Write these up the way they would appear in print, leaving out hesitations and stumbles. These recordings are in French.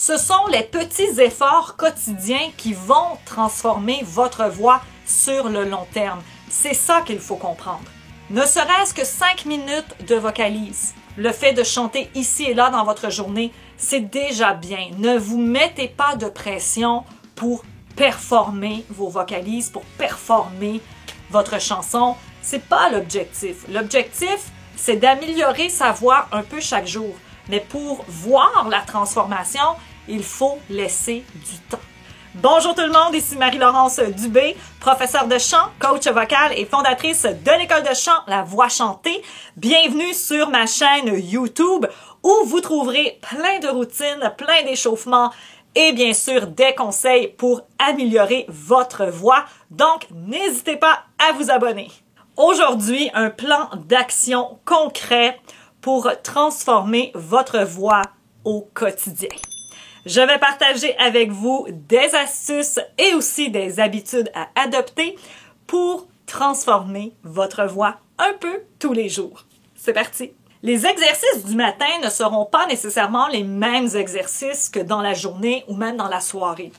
Ce sont les petits efforts quotidiens qui vont transformer votre voix sur le long terme. C'est ça qu'il faut comprendre. Ne serait-ce que 5 minutes de vocalise. Le fait de chanter ici et là dans votre journée, c'est déjà bien. Ne vous mettez pas de pression pour performer vos vocalises, pour performer votre chanson. C'est pas l'objectif. L'objectif, c'est d'améliorer sa voix un peu chaque jour. Mais pour voir la transformation, il faut laisser du temps. Bonjour tout le monde, ici Marie-Laurence Dubé, professeure de chant, coach vocal et fondatrice de l'école de chant La Voix chantée. Bienvenue sur ma chaîne YouTube où vous trouverez plein de routines, plein d'échauffements et bien sûr des conseils pour améliorer votre voix. Donc, n'hésitez pas à vous abonner. Aujourd'hui, un plan d'action concret pour transformer votre voix au quotidien. Je vais partager avec vous des astuces et aussi des habitudes à adopter pour transformer votre voix un peu tous les jours. C'est parti! Les exercices du matin ne seront pas nécessairement les mêmes exercices que dans la journée ou même dans la soirée.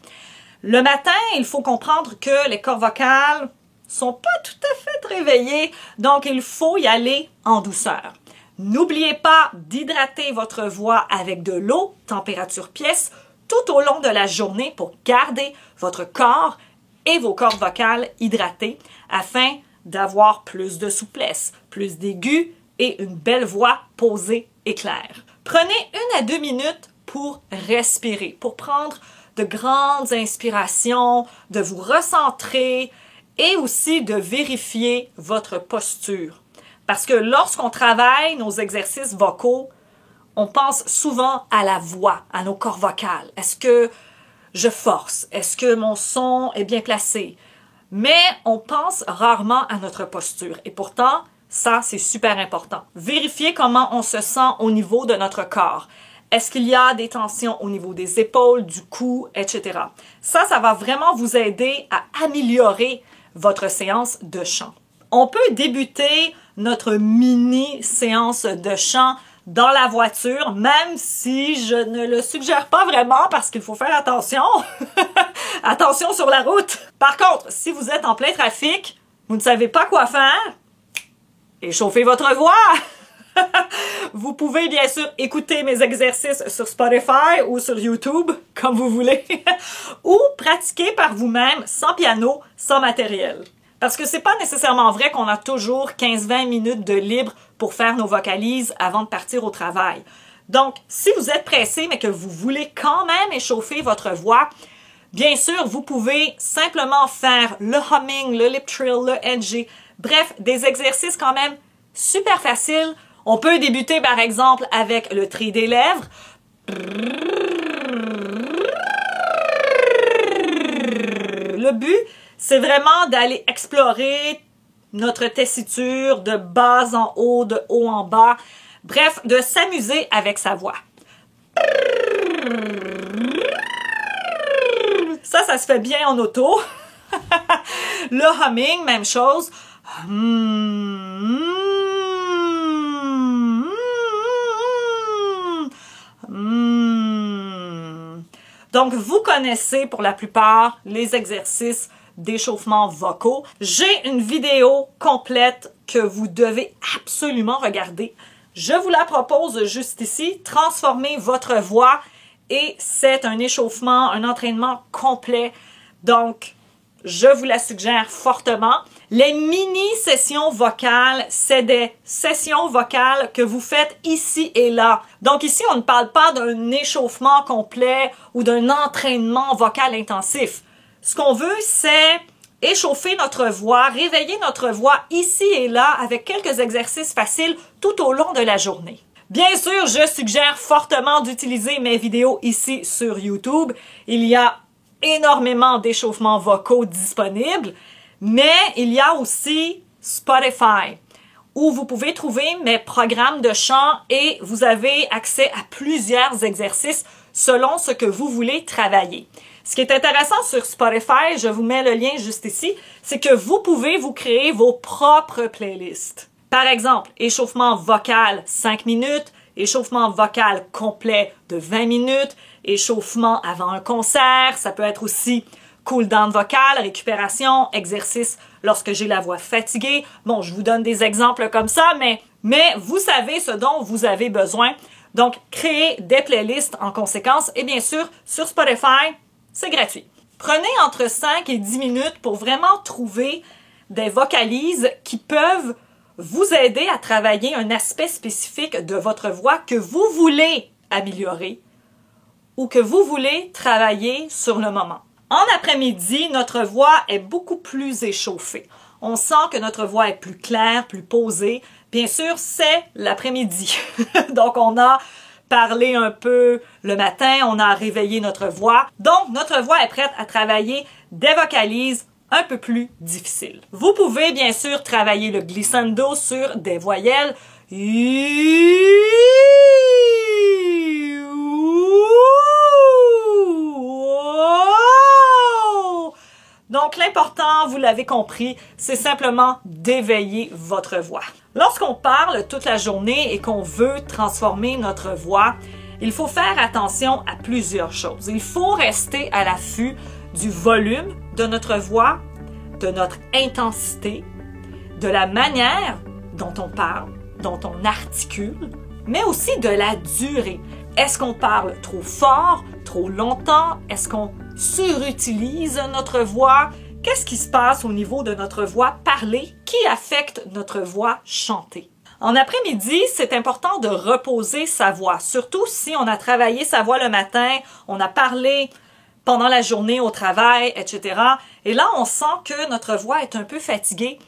Le matin, il faut comprendre que les cordes vocales sont pas tout à fait réveillées, donc il faut y aller en douceur. N'oubliez pas d'hydrater votre voix avec de l'eau, température pièce, tout au long de la journée pour garder votre corps et vos cordes vocales hydratées afin d'avoir plus de souplesse, plus d'aigus et une belle voix posée et claire. Prenez 1 à 2 minutes pour respirer, pour prendre de grandes inspirations, de vous recentrer et aussi de vérifier votre posture. Parce que lorsqu'on travaille nos exercices vocaux, on pense souvent à la voix, à nos cordes vocales. Est-ce que je force? Est-ce que mon son est bien placé? Mais on pense rarement à notre posture. Et pourtant, ça, c'est super important. Vérifiez comment on se sent au niveau de notre corps. Est-ce qu'il y a des tensions au niveau des épaules, du cou, etc. Ça va vraiment vous aider à améliorer votre séance de chant. On peut débuter notre mini séance de chant dans la voiture, même si je ne le suggère pas vraiment parce qu'il faut faire attention. Attention sur la route. Par contre, si vous êtes en plein trafic, vous ne savez pas quoi faire, échauffez votre voix. Vous pouvez bien sûr écouter mes exercices sur Spotify ou sur YouTube, comme vous voulez, ou pratiquer par vous-même, sans piano, sans matériel. Parce que c'est pas nécessairement vrai qu'on a toujours 15-20 minutes de libre pour faire nos vocalises avant de partir au travail. Donc, si vous êtes pressé, mais que vous voulez quand même échauffer votre voix, bien sûr, vous pouvez simplement faire le humming, le lip trill, le edgy. Bref, des exercices quand même super faciles. On peut débuter par exemple avec le tri des lèvres. Le but, c'est vraiment d'aller explorer notre tessiture de bas en haut, de haut en bas. Bref, de s'amuser avec sa voix. Ça se fait bien en auto. Le humming, même chose. Donc, vous connaissez pour la plupart les exercices d'échauffement vocaux. J'ai une vidéo complète que vous devez absolument regarder. Je vous la propose juste ici. Transformez votre voix et c'est un échauffement, un entraînement complet. Donc, je vous la suggère fortement. Les mini-sessions vocales, c'est des sessions vocales que vous faites ici et là. Donc ici, on ne parle pas d'un échauffement complet ou d'un entraînement vocal intensif. Ce qu'on veut, c'est échauffer notre voix, réveiller notre voix ici et là avec quelques exercices faciles tout au long de la journée. Bien sûr, je suggère fortement d'utiliser mes vidéos ici sur YouTube. Il y a énormément d'échauffements vocaux disponibles, mais il y a aussi Spotify, où vous pouvez trouver mes programmes de chant et vous avez accès à plusieurs exercices selon ce que vous voulez travailler. Ce qui est intéressant sur Spotify, je vous mets le lien juste ici, c'est que vous pouvez vous créer vos propres playlists. Par exemple, échauffement vocal 5 minutes, échauffement vocal complet de 20 minutes, échauffement avant un concert, ça peut être aussi cool down vocal, récupération, exercice lorsque j'ai la voix fatiguée. Bon, je vous donne des exemples comme ça, mais vous savez ce dont vous avez besoin. Donc, créez des playlists en conséquence et bien sûr, sur Spotify, c'est gratuit. Prenez entre 5 et 10 minutes pour vraiment trouver des vocalises qui peuvent vous aider à travailler un aspect spécifique de votre voix que vous voulez améliorer ou que vous voulez travailler sur le moment. En après-midi, notre voix est beaucoup plus échauffée. On sent que notre voix est plus claire, plus posée. Bien sûr, c'est l'après-midi. Donc, on a parlé un peu le matin, on a réveillé notre voix. Donc, notre voix est prête à travailler des vocalises un peu plus difficiles. Vous pouvez bien sûr travailler le glissando sur des voyelles. Donc, l'important, vous l'avez compris, c'est simplement d'éveiller votre voix. Lorsqu'on parle toute la journée et qu'on veut transformer notre voix, il faut faire attention à plusieurs choses. Il faut rester à l'affût du volume de notre voix, de notre intensité, de la manière dont on parle, dont on articule, mais aussi de la durée. Est-ce qu'on parle trop fort, trop longtemps? Est-ce qu'on surutilise notre voix? Qu'est-ce qui se passe au niveau de notre voix parlée qui affecte notre voix chantée? En après-midi, c'est important de reposer sa voix, surtout si on a travaillé sa voix le matin, on a parlé pendant la journée au travail, etc. Et là, on sent que notre voix est un peu fatiguée.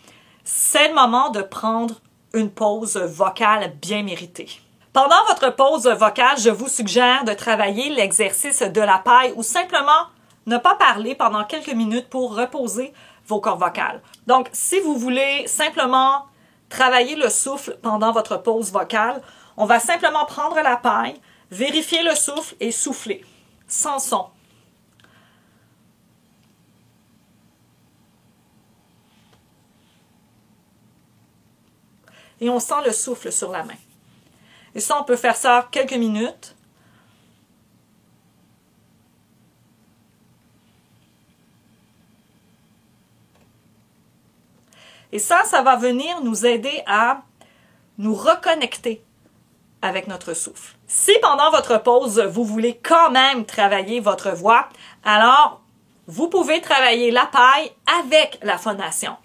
C'est le moment de prendre une pause vocale bien méritée. Pendant votre pause vocale, je vous suggère de travailler l'exercice de la paille ou simplement ne pas parler pendant quelques minutes pour reposer vos cordes vocales. Donc, si vous voulez simplement travailler le souffle pendant votre pause vocale, on va simplement prendre la paille, vérifier le souffle et souffler, sans son. Et on sent le souffle sur la main. Et ça, on peut faire ça quelques minutes. Et ça va venir nous aider à nous reconnecter avec notre souffle. Si pendant votre pause, vous voulez quand même travailler votre voix, alors vous pouvez travailler la paille avec la phonation.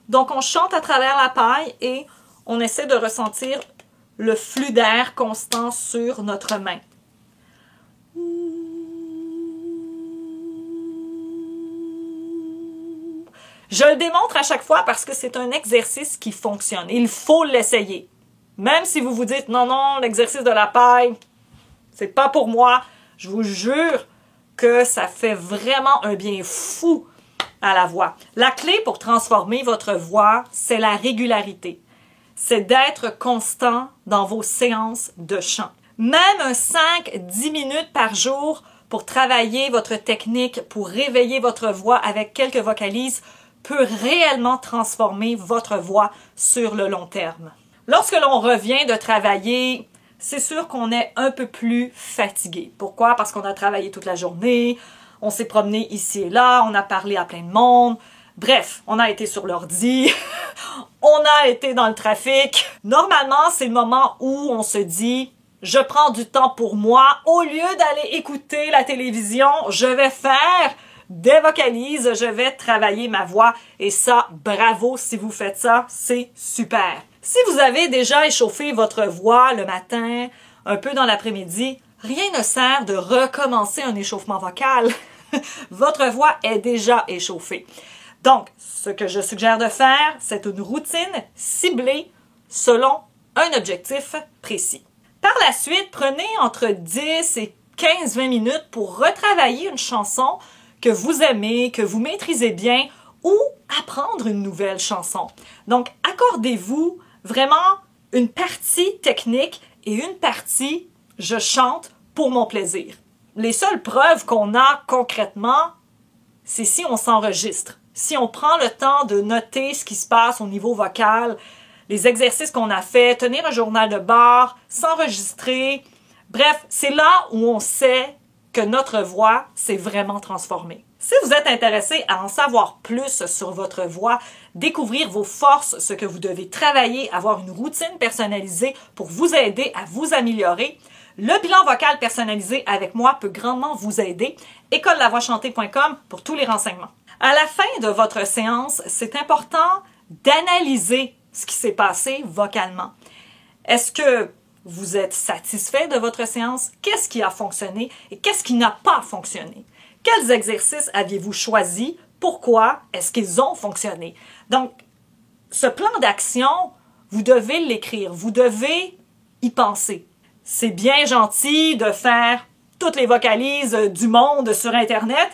Donc, on chante à travers la paille et on essaie de ressentir le flux d'air constant sur notre main. Je le démontre à chaque fois parce que c'est un exercice qui fonctionne. Il faut l'essayer. Même si vous vous dites, non, l'exercice de la paille, c'est pas pour moi, je vous jure que ça fait vraiment un bien fou à la voix. La clé pour transformer votre voix, c'est la régularité. C'est d'être constant dans vos séances de chant. Même un 5-10 minutes par jour pour travailler votre technique, pour réveiller votre voix avec quelques vocalises, peut réellement transformer votre voix sur le long terme. Lorsque l'on revient de travailler, c'est sûr qu'on est un peu plus fatigué. Pourquoi? Parce qu'on a travaillé toute la journée, on s'est promené ici et là, on a parlé à plein de monde. Bref, on a été sur l'ordi, on a été dans le trafic. Normalement, c'est le moment où on se dit « Je prends du temps pour moi. Au lieu d'aller écouter la télévision, je vais faire des vocalises, je vais travailler ma voix. » Et ça, bravo si vous faites ça, c'est super. Si vous avez déjà échauffé votre voix le matin, un peu dans l'après-midi, rien ne sert de recommencer un échauffement vocal. Votre voix est déjà échauffée. Donc, ce que je suggère de faire, c'est une routine ciblée selon un objectif précis. Par la suite, prenez entre 10 et 15-20 minutes pour retravailler une chanson que vous aimez, que vous maîtrisez bien, ou apprendre une nouvelle chanson. Donc, accordez-vous vraiment une partie technique et une partie « je chante pour mon plaisir ». Les seules preuves qu'on a concrètement, c'est si on s'enregistre. si on prend le temps de noter ce qui se passe au niveau vocal, les exercices qu'on a faits, tenir un journal de bord, s'enregistrer, bref, c'est là où on sait que notre voix s'est vraiment transformée. Si vous êtes intéressé à en savoir plus sur votre voix, découvrir vos forces, ce que vous devez travailler, avoir une routine personnalisée pour vous aider à vous améliorer, le bilan vocal personnalisé avec moi peut grandement vous aider. écoleLavoixchantée.com pour tous les renseignements. À la fin de votre séance, c'est important d'analyser ce qui s'est passé vocalement. Est-ce que vous êtes satisfait de votre séance? Qu'est-ce qui a fonctionné et qu'est-ce qui n'a pas fonctionné? Quels exercices aviez-vous choisis? Pourquoi est-ce qu'ils ont fonctionné? Donc, ce plan d'action, vous devez l'écrire, vous devez y penser. C'est bien gentil de faire toutes les vocalises du monde sur Internet.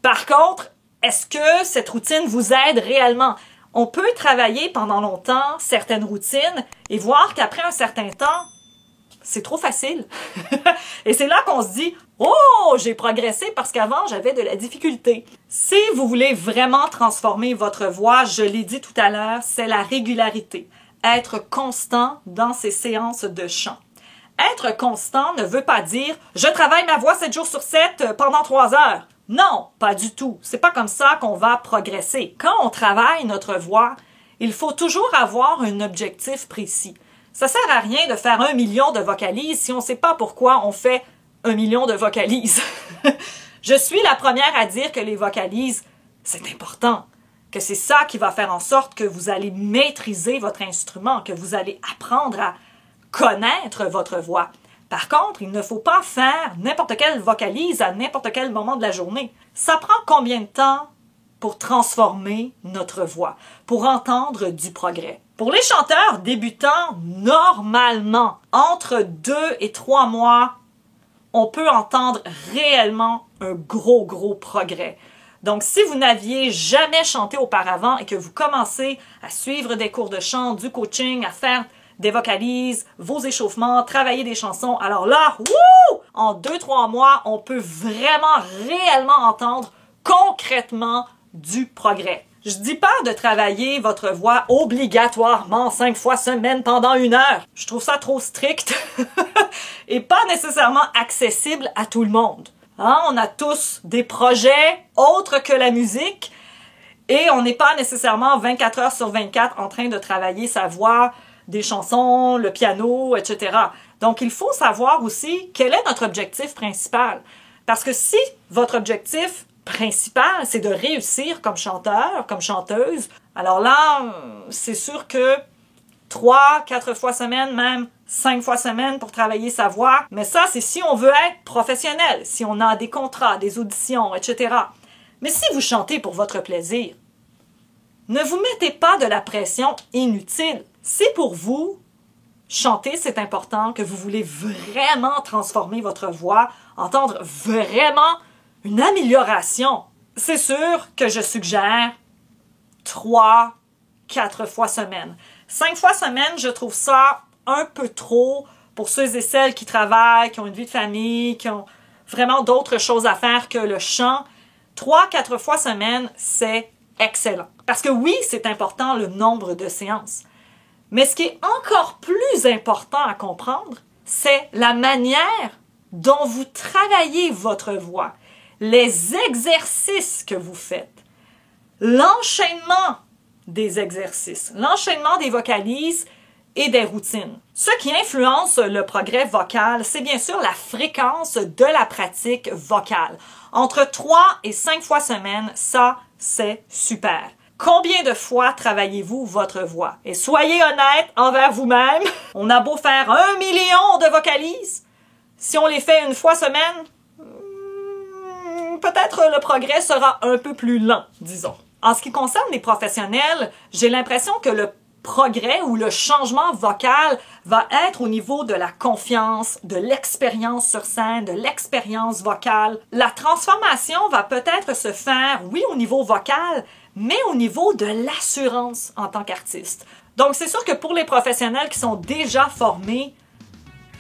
Par contre, est-ce que cette routine vous aide réellement? On peut travailler pendant longtemps certaines routines et voir qu'après un certain temps, c'est trop facile. Et c'est là qu'on se dit « Oh, j'ai progressé parce qu'avant, j'avais de la difficulté. » Si vous voulez vraiment transformer votre voix, je l'ai dit tout à l'heure, c'est la régularité. Être constant dans ces séances de chant. Être constant ne veut pas dire « Je travaille ma voix 7 jours sur 7 pendant 3 heures. » Non, pas du tout. C'est pas comme ça qu'on va progresser. Quand on travaille notre voix, il faut toujours avoir un objectif précis. Ça sert à rien de faire 1 million de vocalises si on ne sait pas pourquoi on fait 1 million de vocalises. Je suis la première à dire que les vocalises, c'est important, que c'est ça qui va faire en sorte que vous allez maîtriser votre instrument, que vous allez apprendre à connaître votre voix. Par contre, il ne faut pas faire n'importe quelle vocalise à n'importe quel moment de la journée. Ça prend combien de temps pour transformer notre voix, pour entendre du progrès? Pour les chanteurs débutants, normalement, entre 2 et 3 mois, on peut entendre réellement un gros progrès. Donc, si vous n'aviez jamais chanté auparavant et que vous commencez à suivre des cours de chant, du coaching, à faire des vocalises, vos échauffements, travailler des chansons, alors là, en 2-3 mois, on peut vraiment, réellement entendre concrètement du progrès. Je dis pas de travailler votre voix obligatoirement 5 fois semaine pendant 1 heure. Je trouve ça trop strict et pas nécessairement accessible à tout le monde. Hein? On a tous des projets autres que la musique et on n'est pas nécessairement 24 heures sur 24 en train de travailler sa voix, des chansons, le piano, etc. Donc, il faut savoir aussi quel est notre objectif principal. Parce que si votre objectif principal, c'est de réussir comme chanteur, comme chanteuse, alors là, c'est sûr que 3-4 fois semaine, même 5 fois semaine pour travailler sa voix. Mais ça, c'est si on veut être professionnel, si on a des contrats, des auditions, etc. Mais si vous chantez pour votre plaisir, ne vous mettez pas de la pression inutile. Si pour vous, chanter, c'est important, que vous voulez vraiment transformer votre voix, entendre vraiment une amélioration, c'est sûr que je suggère 3-4 fois semaine. 5 fois semaine, je trouve ça un peu trop pour ceux et celles qui travaillent, qui ont une vie de famille, qui ont vraiment d'autres choses à faire que le chant. 3-4 fois semaine, c'est excellent. Parce que oui, c'est important le nombre de séances. Mais ce qui est encore plus important à comprendre, c'est la manière dont vous travaillez votre voix, les exercices que vous faites, l'enchaînement des exercices, l'enchaînement des vocalises et des routines. Ce qui influence le progrès vocal, c'est bien sûr la fréquence de la pratique vocale. Entre 3 et 5 fois semaine, ça, c'est super. Combien de fois travaillez-vous votre voix? Et soyez honnête envers vous-même. On a beau faire 1 million de vocalises. Si on les fait 1 fois semaine, peut-être le progrès sera un peu plus lent, disons. En ce qui concerne les professionnels, j'ai l'impression que le progrès ou le changement vocal va être au niveau de la confiance, de l'expérience sur scène, de l'expérience vocale. La transformation va peut-être se faire, oui, au niveau vocal, mais au niveau de l'assurance en tant qu'artiste. Donc, c'est sûr que pour les professionnels qui sont déjà formés,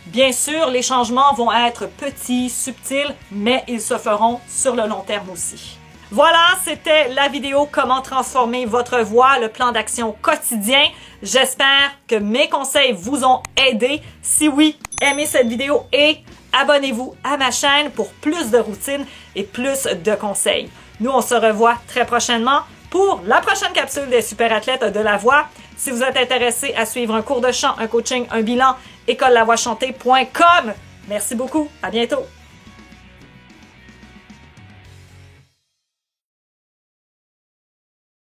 bien sûr, les changements vont être petits, subtils, mais ils se feront sur le long terme aussi. Voilà, c'était la vidéo comment transformer votre voix, le plan d'action quotidien. J'espère que mes conseils vous ont aidé. Si oui, aimez cette vidéo et abonnez-vous à ma chaîne pour plus de routines et plus de conseils. Nous, on se revoit très prochainement pour la prochaine capsule des super athlètes de la voix. Si vous êtes intéressé à suivre un cours de chant, un coaching, un bilan, écolelavoixchantée.com. Merci beaucoup. À bientôt.